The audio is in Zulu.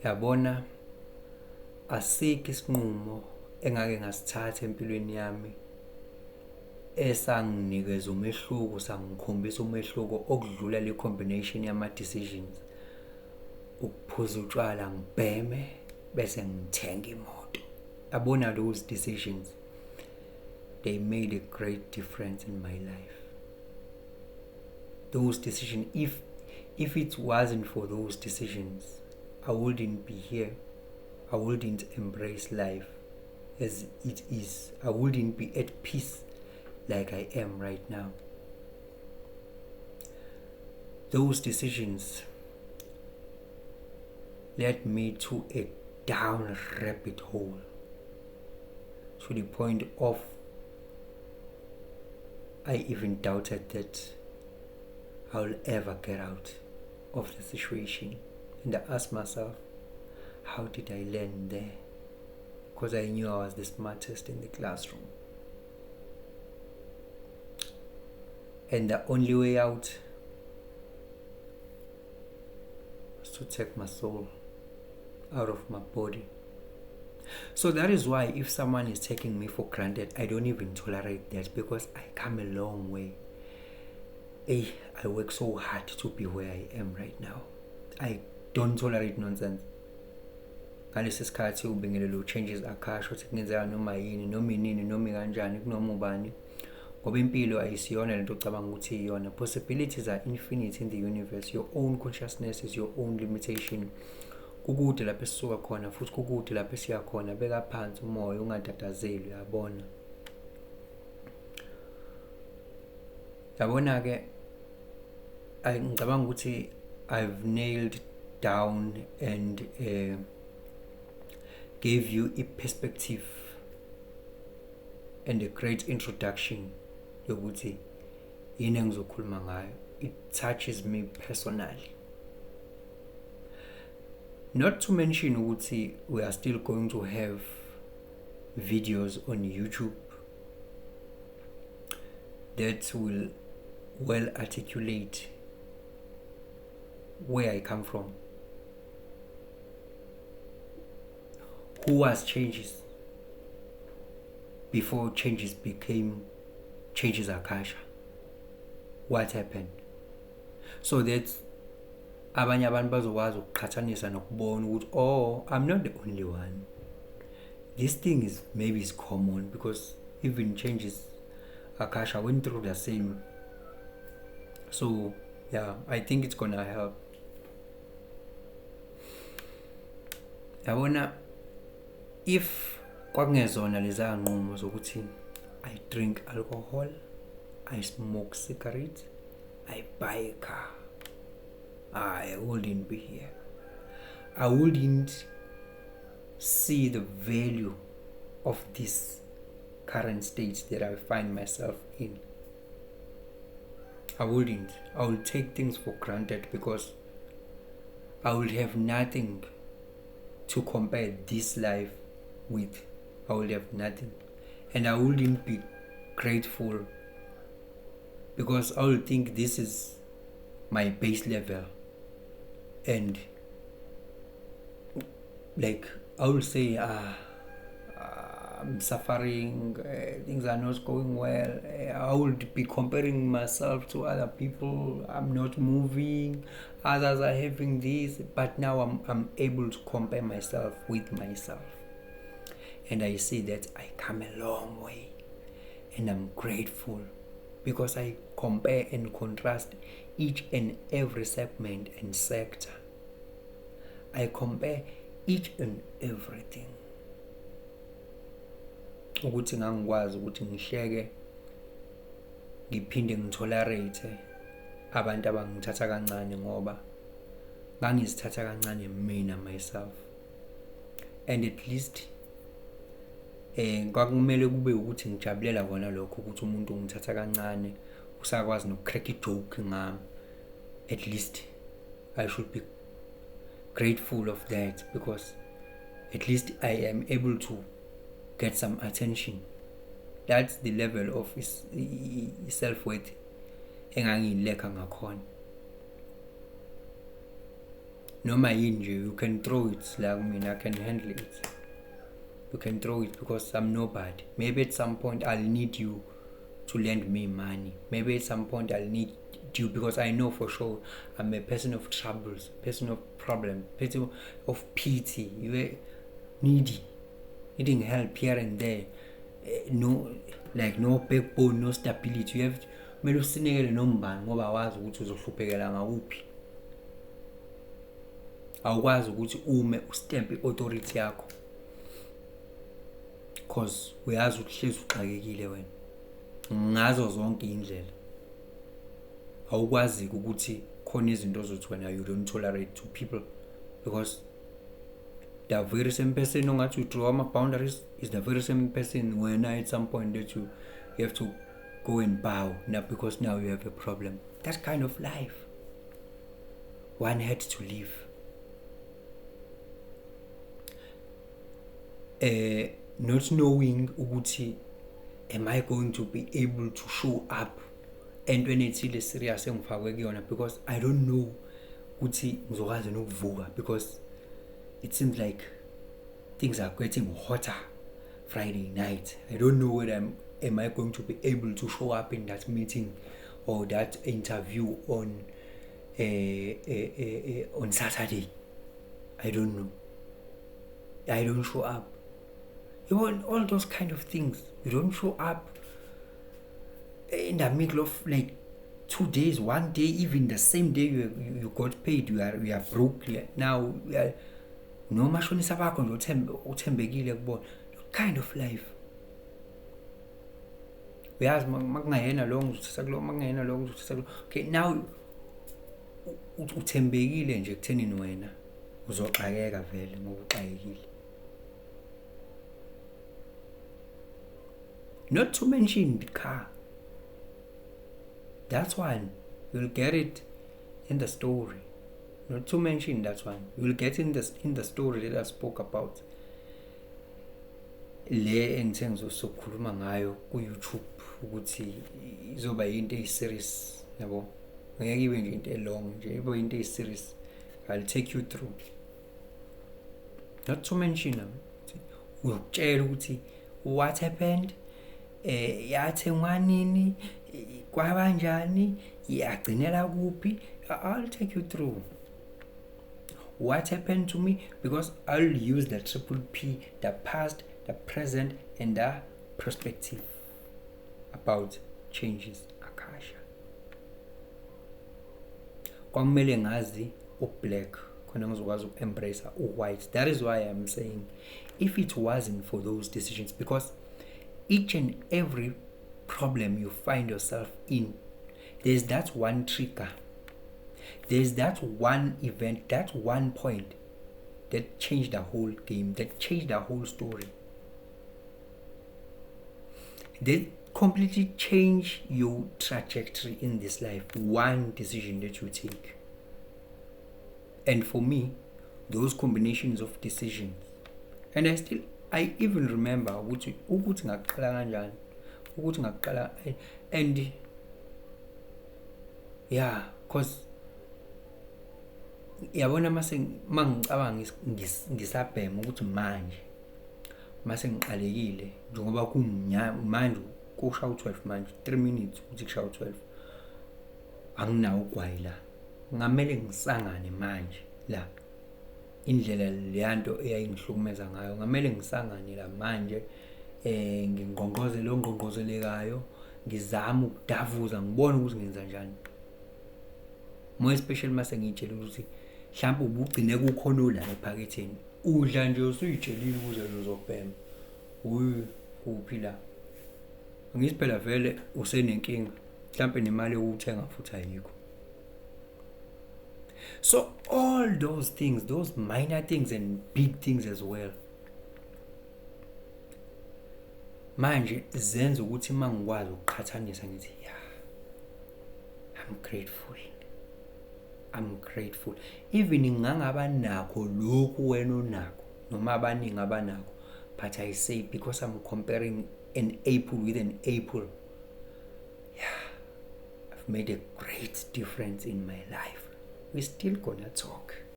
Yabona, asikho isinqumo engake ngasithatha empilweni yami esanginikeza umehluko, sangikhombisa umehluko okudlula le combination yama-decisions. Ukuphuza utshwala ngibheme bese ngithenga imoto. Yabona, those decisions, they made a great difference in my life. Those decisions, if it wasn't for those decisions, I wouldn't be here. I wouldn't embrace life as it is. I wouldn't be at peace like I am right now. Those decisions led me to a down rabbit hole, to the point of I even doubted that I'll ever get out of the situation. And I asked myself, how did I learn there? Because I knew I was the smartest in the classroom. And the only way out was to take my soul out of my body. So that is why if someone is taking me for granted, I don't even tolerate that, because I come a long way. I work so hard to be where I am right now. I don't tolerate nonsense. Ngalesi sikhathi ubingelelo changes akhasha ukuthi kungenzeka noma yini noma inini noma kanjani kunoma ubani, ngoba impilo ayisiyona lento ocabanga ukuthi iyona. Possibilities are infinite in the universe. Your own consciousness is your own limitation. Kukude lapho esisuka khona futhi kukude lapho esiya khona. Beka phansi umoya, ungatatazeli. Yabona, ke ngicabanga ukuthi I've nailed down and gave you a perspective and a great introduction yokuthi yini engizokhuluma ngayo. It touches me personally. Not to mention ukuthi we are still going to have videos on YouTube that will well articulate where I come from, who was changes before changes became changes Akasha, what happened, so that abanye abantu bazokwazi ukuqhathanisa nokubona ukuthi oh, I'm not the only one. This thing is maybe is common, because even changes Akasha went through the same. So yeah, I think it's gonna help. Yabona, if kwakungezona leza nqumo zokuthi I drink alcohol, I smoke cigarettes, I buy a car, I wouldn't be here. I wouldn't see the value of this current state that I find myself in. I wouldn't. I would take things for granted, because I would have nothing to compare this life with. I would have nothing. And I wouldn't be grateful, because I would think this is my base level. And like I would say, I'm suffering, things are not going well. I would be comparing myself to other people. I'm not moving, others are having this, but now I'm able to compare myself with myself. And I see that I come a long way, and I'm grateful, because I compare and contrast each and every segment and sector. I compare each and everything, ukuthi ngangikwazi ukuthi ngihleke, ngiphinde ngitolerate abantu abangithatha kancane, ngoba ngangizithatha kancane mina myself. And at least kwakumele kube ukuthi ngijabulela kona lokho, ukuthi umuntu ngithatha kancane, usakwazi nokucrack ijoke ngami. At least I should be grateful of that, because at least I am able to get some attention. That's the level of self-worth engangileka ngakhona. noma yini nje, you can throw it. Like, I mean, I can handle it. You can throw it because I'm nobody. Maybe at some point I'll need you to lend me money. Maybe at some point I'll need you because I know for sure I'm a person of troubles, person of problem, person of pity. You're needing help here and there. No backbone, no stability. You have kumele usinikele nombani ngoba wazi ukuthi uzohluphekela ngakuphi. Awukwazi ukuthi ume ustamp i-authority yakho because uyazi ukuhlezi uxakekile wena ngazo zonke indlela. Awukwazi ukuthi khona izinto ozothi wena you don't tolerate to people because the very same person ongathi you draw ama-boundaries is the very same person when at some point that you have to go and bow now because now you have a problem. That kind of life one had to live. Not knowing ukuthi am I going to be able to show up entweni ethile serious engifakwe kuyona because I don't know ukuthi ngizokwazi nokuvuka because it seems like things are getting hotter Friday night. I don't know whether am I going to be able to show up in that meeting or that interview on Saturday. I don't know. I don't show up. You want all those kind of things. You don't show up in the middle of like 2 days, 1 day, even the same day you got paid. You are broke now. No mashonisa bakho nje uthembekile kubona. Kind of life. Uyazi makungayena lo ngizothatha kulo makungayena lo ngizothatha kulo. Okay, now uthembekile nje kuthenini wena uzoxakeka vele ngoba uxakekile. Not to mention the car. That's one. You'll get it in the story. Not to mention that one. You'll get in the story that I spoke about. Le engithe ngizokhuluma ngayo ku YouTube ukuthi izoba into eyi-serious, yabo. Ngeke ibe nje into elong nje, ibe into eyi-serious. I'll take you through. Not to mention ukutshela ukuthi what happened, yathengwa nini, kwabanjani, yagcinela kuphi. I'll take you through what happened to me because I'll use the triple P, the past, the present, and the perspective about changes. Akasha kwamele ngazi u-black khona ngizokwazi uku-embrace u-white. That is why I'm saying if it wasn't for those decisions, because each and every problem you find yourself in, there's that one trigger, there's that one event, that one point that changed the whole game, that changed the whole story, that completely change your trajectory in this life. One decision that you take. And for me, those combinations of decisions, and I even remember ukuthi ngaqala kanjani, ukuthi ngaqala, and yeah, because yabona mangicabanga ngisabhema ukuthi mase ngiqalekile njengoba manje kushawa 12 manje 3 minutes ukuthi kushawa 12 anginawo ugwayi la, ngamele ngisangane manje la indlela leyanto eyayingihlukumeza ngayo, ngamele ngisangane la manje ngingqongqozele ongqongqozelekayo, ngizama ukudavuza ngibone ukuthi ngenza njani. More especially mase ngitshela ukuthi mhlawumbe ubugcine kukhona la ephaketheni, udla nje usuyitshelile ukuze uzobhema uphi la, ngisiphela vele usenenkinga, mhlawumbe nemali yokuthenga futhi ayikho. So all those things, those minor things and big things as well, manje zenza ukuthi mangikwazi ukuqhathanisa ngithi yeah, I'm grateful even ngangaba nakho lokhu wena onakho noma abaningi abanakho, but I say because I'm comparing an apple with an apple, yeah, I've made a great difference in my life. We're still gonna talk.